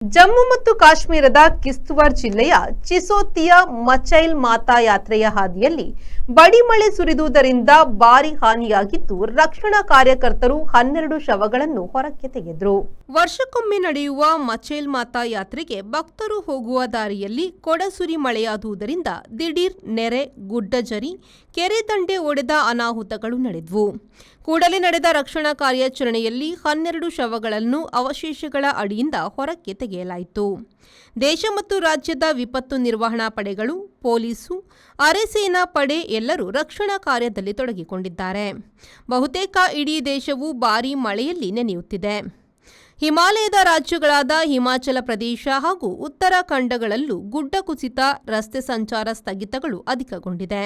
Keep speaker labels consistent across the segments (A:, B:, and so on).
A: ಜಮ್ಮು ಮತ್ತು ಕಾಶ್ಮೀರದ ಕಿಶ್ತವಾರ್ ಜಿಲ್ಲೆಯ ಚಿಸೋತಿಯ ಮಚೈಲ್ ಮಾತಾ ಯಾತ್ರೆಯ ಹಾದಿಯಲ್ಲಿ ಬಡಿಮಳೆ ಸುರಿದುದರಿಂದ ಭಾರಿ ಹಾನಿಯಾಗಿದ್ದು ರಕ್ಷಣಾ ಕಾರ್ಯಕರ್ತರು 12 ಶವಗಳನ್ನು ಹೊರಕ್ಕೆ ತೆಗೆದರು. ವರ್ಷಕ್ಕೊಮ್ಮೆ ನಡೆಯುವ ಮಚೈಲ್ ಮಾತಾ ಯಾತ್ರೆಗೆ ಭಕ್ತರು ಹೋಗುವ ದಾರಿಯಲ್ಲಿ ಕೊಡಸುರಿ ಮಳೆಯಾದುದರಿಂದ ದಿಢೀರ್ ನೆರೆ, ಗುಡ್ಡಜರಿ, ಕೆರೆ ದಂಡೆ ಒಡೆದ ಅನಾಹುತಗಳು ನಡೆದವು. ಕೂಡಲೇ ನಡೆದ ರಕ್ಷಣಾ ಕಾರ್ಯಾಚರಣೆಯಲ್ಲಿ 12 ಶವಗಳನ್ನು ಅವಶೇಷಗಳ ಅಡಿಯಿಂದ ಹೊರಕ್ಕೆ ತೆಗೆಯಲಾಯಿತು. ದೇಶ ಮತ್ತು ರಾಜ್ಯದ ವಿಪತ್ತು ನಿರ್ವಹಣಾ ಪಡೆಗಳು, ಪೊಲೀಸು, ಅರೆಸೇನಾ ಪಡೆ ಎಲ್ಲರೂ ರಕ್ಷಣಾ ಕಾರ್ಯದಲ್ಲಿ ತೊಡಗಿಕೊಂಡಿದ್ದಾರೆ. ಬಹುತೇಕ ಇಡೀ ದೇಶವು ಭಾರೀ ಮಳೆಯಲ್ಲಿ ನೆನೆಯುತ್ತಿದೆ. ಹಿಮಾಲಯದ ರಾಜ್ಯಗಳಾದ ಹಿಮಾಚಲ ಪ್ರದೇಶ ಹಾಗೂ ಉತ್ತರಾಖಂಡಗಳಲ್ಲೂ ಗುಡ್ಡ ಕುಸಿತ, ರಸ್ತೆ ಸಂಚಾರ ಸ್ಥಗಿತಗಳು ಅಧಿಕಗೊಂಡಿದೆ.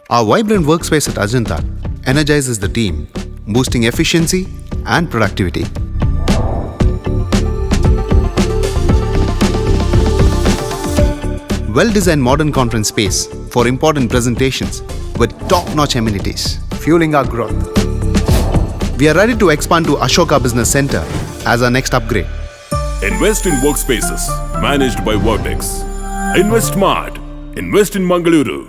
B: Our vibrant workspace at Ajanta energizes the team, boosting efficiency and productivity. Well-designed modern conference space for important presentations with top-notch amenities, fueling our growth. We are ready to expand to Ashoka Business Center as our next upgrade.
C: Invest in workspaces managed by Vertex. Invest smart. Invest in Mangaluru.